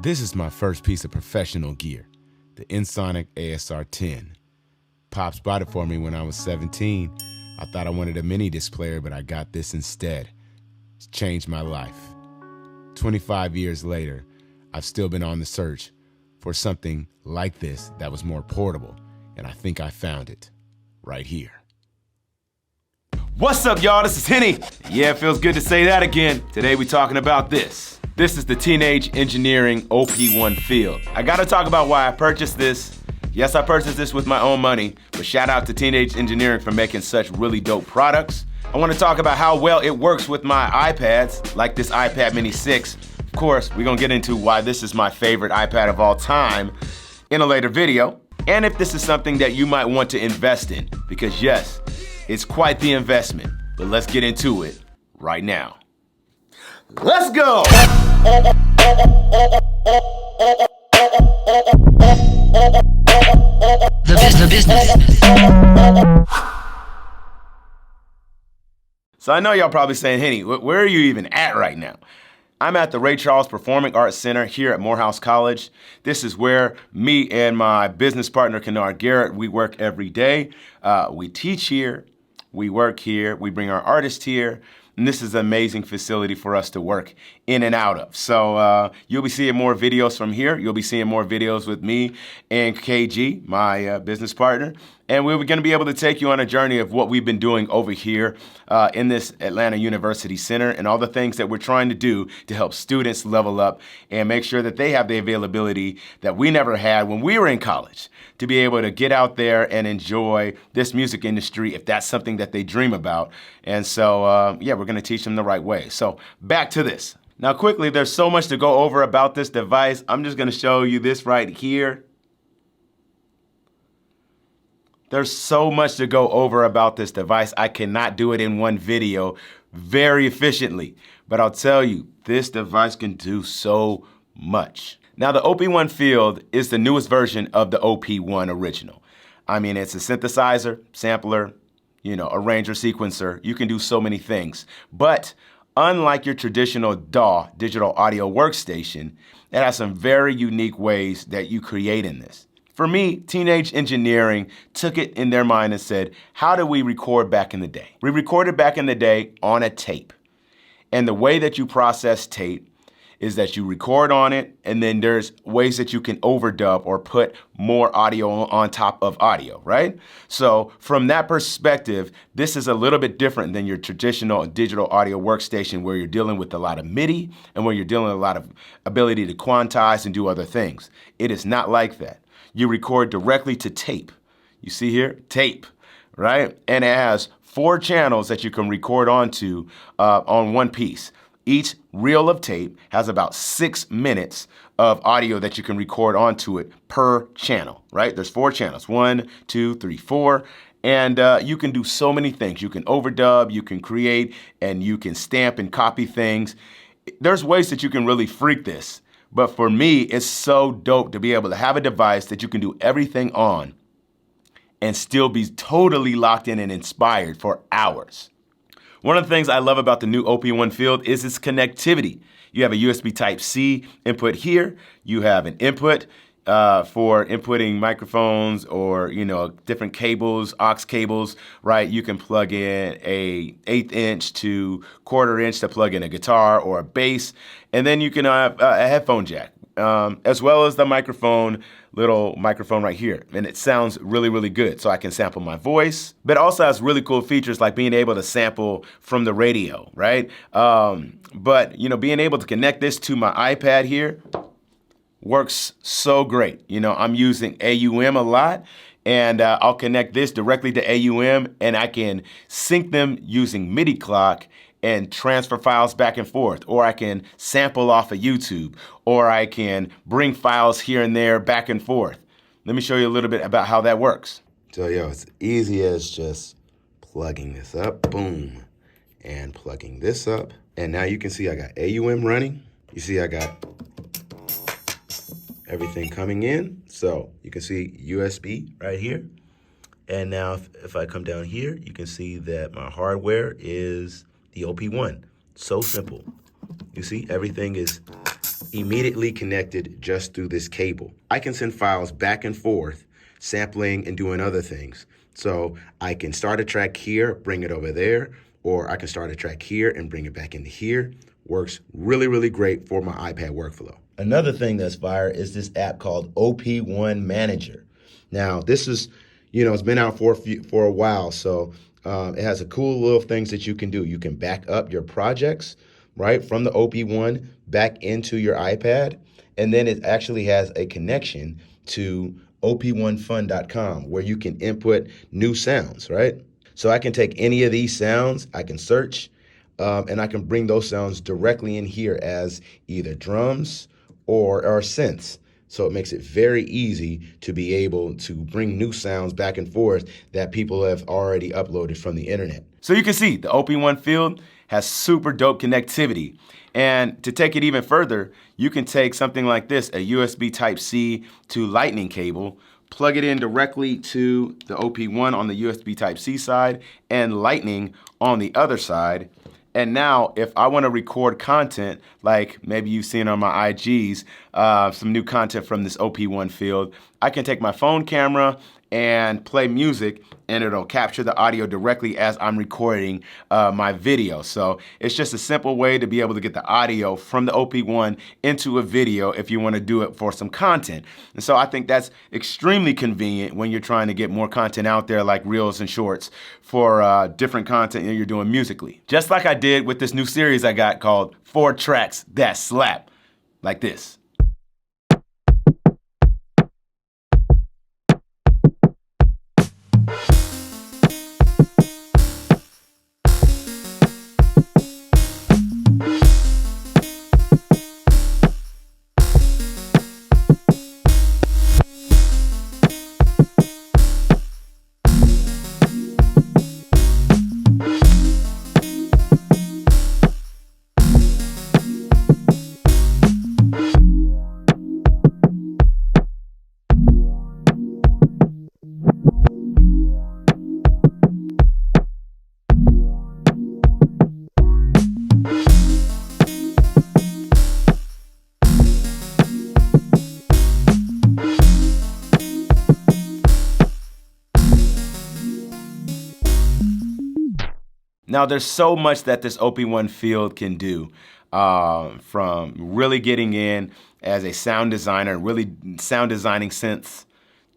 This is my first piece of professional gear, the Ensoniq ASR-10. Pops bought it for me when I was 17. I thought I wanted a mini disc player, but I got this instead. It's changed my life. 25 years later, I've still been on the search for something like this that was more portable, and I think I found it right here. What's up, y'all? This is Henny. Yeah, it feels good to say that again. Today we're talking about this. This is the Teenage Engineering OP-1 Field. I gotta talk about why I purchased this. Yes, I purchased this with my own money, but shout out to Teenage Engineering for making such really dope products. I wanna talk about how well it works with my iPads, like this iPad Mini 6. Of course, we're gonna get into why this is my favorite iPad of all time in a later video, and if this is something that you might want to invest in, because yes, it's quite the investment, but let's get into it right now. Let's go! The business. So I know y'all probably saying, Henny, where are you even at right now? I'm at the Ray Charles Performing Arts Center here at Morehouse College. This is where me and my business partner, Kennard Garrett, we work every day. We teach here, we work here, we bring our artists here, and this is an amazing facility for us to work in and out of. So you'll be seeing more videos from here. You'll be seeing more videos with me and KG, my business partner. And we're gonna be able to take you on a journey of what we've been doing over here in this Atlanta University Center and all the things that we're trying to do to help students level up and make sure that they have the availability that we never had when we were in college to be able to get out there and enjoy this music industry if that's something that they dream about. And so, yeah, we're gonna teach them the right way. So back to this. Now quickly, there's so much to go over about this device. I'm just gonna show you this right here. There's so much to go over about this device. I cannot do it in one video very efficiently, but I'll tell you, this device can do so much. Now the OP-1 Field is the newest version of the OP-1 original. I mean, it's a synthesizer, sampler, arranger, sequencer. You can do so many things. But unlike your traditional DAW, digital audio workstation, it has some very unique ways that you create in this. For me, Teenage Engineering took it in their mind and said, how do we record back in the day? We recorded back in the day on a tape. And the way that you process tape is that you record on it, and then there's ways that you can overdub or put more audio on top of audio, right? So from that perspective, this is a little bit different than your traditional digital audio workstation where you're dealing with a lot of MIDI and where you're dealing with a lot of ability to quantize and do other things. It is not like that. You record directly to tape. You see here, tape, right? And it has 4 channels that you can record onto on one piece. Each reel of tape has about 6 minutes of audio that you can record onto it per channel, right? There's 4 channels, 1, 2, 3, 4. And you can do so many things. You can overdub, you can create, and you can stamp and copy things. There's ways that you can really freak this. But for me, it's so dope to be able to have a device that you can do everything on and still be totally locked in and inspired for hours. One of the things I love about the new OP-1 Field is its connectivity. You have a USB Type-C input here. You have an input for inputting microphones or, different cables, aux cables, right? You can plug in a 1/8 inch to 1/4 inch to plug in a guitar or a bass. And then you can have a headphone jack, as well as the little microphone right here. And it sounds really, really good. So I can sample my voice, but it also has really cool features like being able to sample from the radio, right? But being able to connect this to my iPad here works so great. I'm using AUM a lot, and I'll connect this directly to AUM, and I can sync them using MIDI clock and transfer files back and forth, or I can sample off of YouTube, or I can bring files here and there back and forth. Let me show you a little bit about how that works. So it's easy as just plugging this up, boom, and plugging this up. And now you can see I got AUM running. You see I got everything coming in. So you can see USB right here. And now if I come down here, you can see that my hardware is the OP-1. So simple. You see, everything is immediately connected just through this cable. I can send files back and forth, sampling and doing other things. So I can start a track here, bring it over there, or I can start a track here and bring it back into here. Works really, really great for my iPad workflow. Another thing that's fire is this app called OP1 Manager. Now, this is, it's been out for a while, so it has a cool little things that you can do. You can back up your projects, right, from the OP1 back into your iPad, and then it actually has a connection to op1fun.com where you can input new sounds, right? So I can take any of these sounds, I can search, and I can bring those sounds directly in here as either drums or synths. So it makes it very easy to be able to bring new sounds back and forth that people have already uploaded from the internet. So you can see the OP1 Field has super dope connectivity. And to take it even further, you can take something like this, a USB Type-C to Lightning cable, plug it in directly to the OP1 on the USB Type-C side and Lightning on the other side. And now, if I want to record content, like maybe you've seen on my IGs, some new content from this OP1 Field, I can take my phone camera and play music, and it'll capture the audio directly as I'm recording my video. So it's just a simple way to be able to get the audio from the OP1 into a video if you want to do it for some content. And so I think that's extremely convenient when you're trying to get more content out there, like reels and shorts, for different content that you're doing musically. Just like I did with this new series I got called 4 Tracks That Slap, like this. Now, there's so much that this OP1 Field can do, from really getting in as a sound designer, really sound designing synths,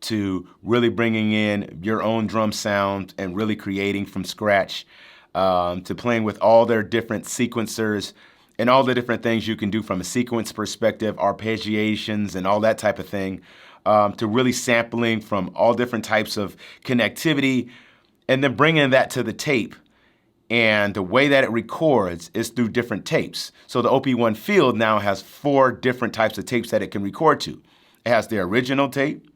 to really bringing in your own drum sound and really creating from scratch, to playing with all their different sequencers and all the different things you can do from a sequence perspective, arpeggiations and all that type of thing, to really sampling from all different types of connectivity, and then bringing that to the tape. And the way that it records is through different tapes. So the OP1 Field now has 4 different types of tapes that it can record to. It has the original tape,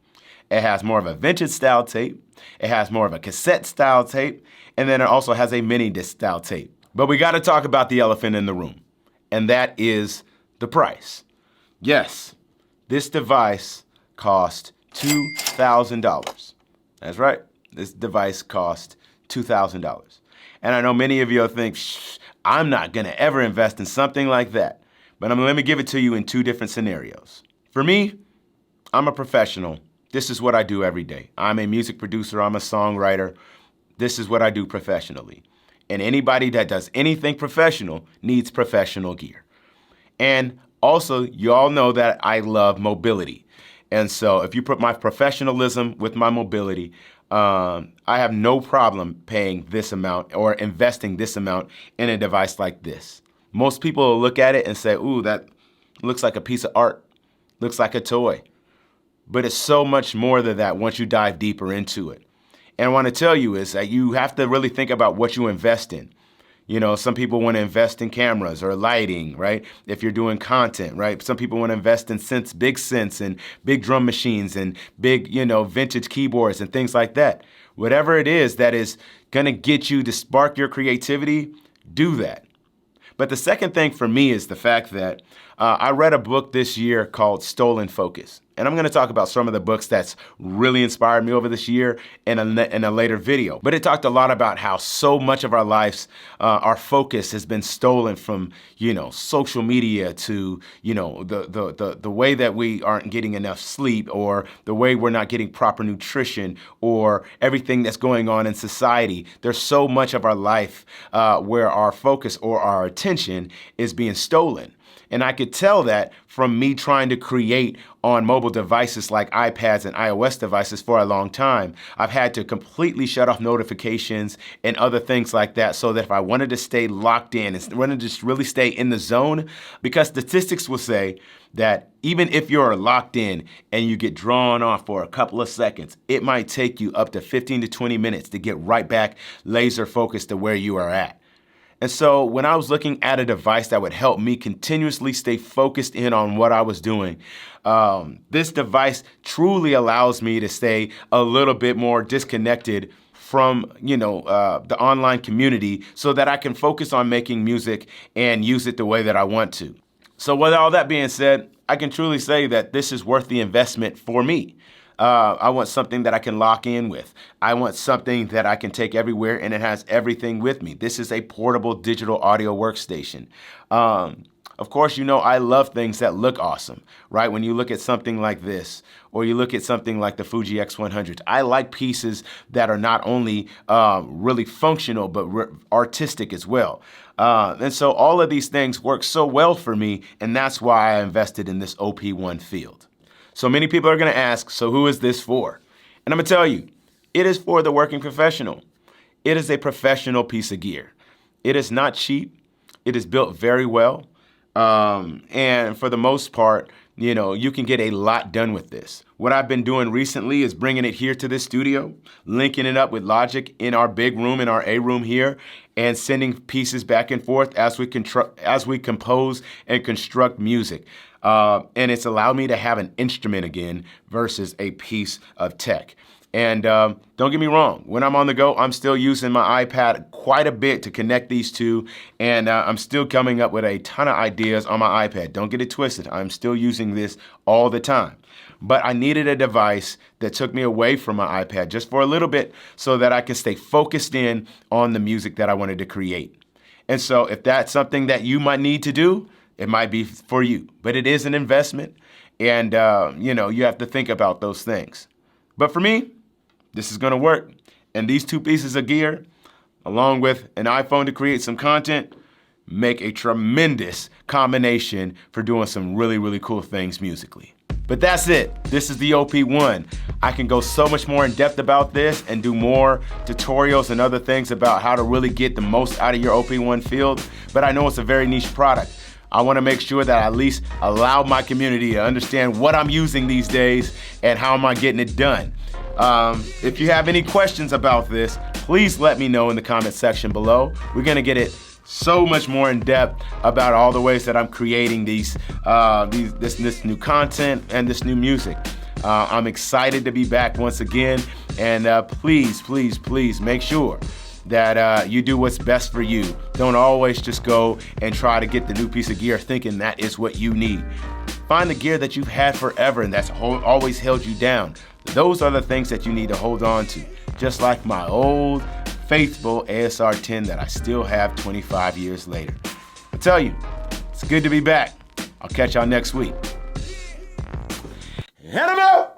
it has more of a vintage style tape, it has more of a cassette style tape, and then it also has a mini disc style tape. But we gotta talk about the elephant in the room, and that is the price. Yes, this device cost $2,000. That's right, this device cost $2,000. And I know many of you think, I'm not gonna ever invest in something like that. But let me give it to you in 2 different scenarios. For me, I'm a professional. This is what I do every day. I'm a music producer, I'm a songwriter. This is what I do professionally. And anybody that does anything professional needs professional gear. And also, you all know that I love mobility. And so if you put my professionalism with my mobility, I have no problem paying this amount or investing this amount in a device like this. Most people will look at it and say, ooh, that looks like a piece of art, looks like a toy. But it's so much more than that once you dive deeper into it. And I want to tell you is that you have to really think about what you invest in. Some people want to invest in cameras or lighting, right? If you're doing content, right? Some people want to invest in synths, big synths and big drum machines and big, vintage keyboards and things like that. Whatever it is that is going to get you to spark your creativity, do that. But the second thing for me is the fact that I read a book this year called Stolen Focus. And I'm gonna talk about some of the books that's really inspired me over this year in a later video. But it talked a lot about how so much of our lives, our focus has been stolen from, social media to, the way that we aren't getting enough sleep, or the way we're not getting proper nutrition, or everything that's going on in society. There's so much of our life where our focus or our attention is being stolen. And I could tell that from me trying to create on mobile devices like iPads and iOS devices for a long time. I've had to completely shut off notifications and other things like that, so that if I wanted to stay locked in and wanted to just really stay in the zone, because statistics will say that even if you're locked in and you get drawn off for a couple of seconds, it might take you up to 15 to 20 minutes to get right back laser focused to where you are at. And so when I was looking at a device that would help me continuously stay focused in on what I was doing, this device truly allows me to stay a little bit more disconnected from, the online community, so that I can focus on making music and use it the way that I want to. So with all that being said, I can truly say that this is worth the investment for me. I want something that I can lock in with. I want something that I can take everywhere and it has everything with me. This is a portable digital audio workstation. Of course, I love things that look awesome, right? When you look at something like this, or you look at something like the Fuji X100, I like pieces that are not only really functional, but artistic as well. And so all of these things work so well for me, and that's why I invested in this OP1 Field. So many people are gonna ask, so who is this for? And I'm gonna tell you, it is for the working professional. It is a professional piece of gear. It is not cheap. It is built very well. And for the most part, you can get a lot done with this. What I've been doing recently is bringing it here to this studio, linking it up with Logic in our big room, in our A room here, and sending pieces back and forth as we compose and construct music. And it's allowed me to have an instrument again versus a piece of tech. And don't get me wrong, when I'm on the go, I'm still using my iPad quite a bit to connect these two, and I'm still coming up with a ton of ideas on my iPad. Don't get it twisted, I'm still using this all the time. But I needed a device that took me away from my iPad just for a little bit, so that I can stay focused in on the music that I wanted to create. And so if that's something that you might need to do, it might be for you. But it is an investment, and you have to think about those things. But for me, this is gonna work. And these two pieces of gear, along with an iPhone to create some content, make a tremendous combination for doing some really, really cool things musically. But that's it. This is the OP1. I can go so much more in depth about this and do more tutorials and other things about how to really get the most out of your OP1 Field, but I know it's a very niche product. I wanna make sure that I at least allow my community to understand what I'm using these days and how am I getting it done. If you have any questions about this, please let me know in the comment section below. We're gonna get it so much more in depth about all the ways that I'm creating this new content and this new music. I'm excited to be back once again, and please, please, please make sure that you do what's best for you. Don't always just go and try to get the new piece of gear thinking that is what you need. Find the gear that you've had forever and that's always held you down. Those are the things that you need to hold on to. Just like my old faithful ASR 10 that I still have 25 years later. I tell you, it's good to be back. I'll catch y'all next week. And I'm out!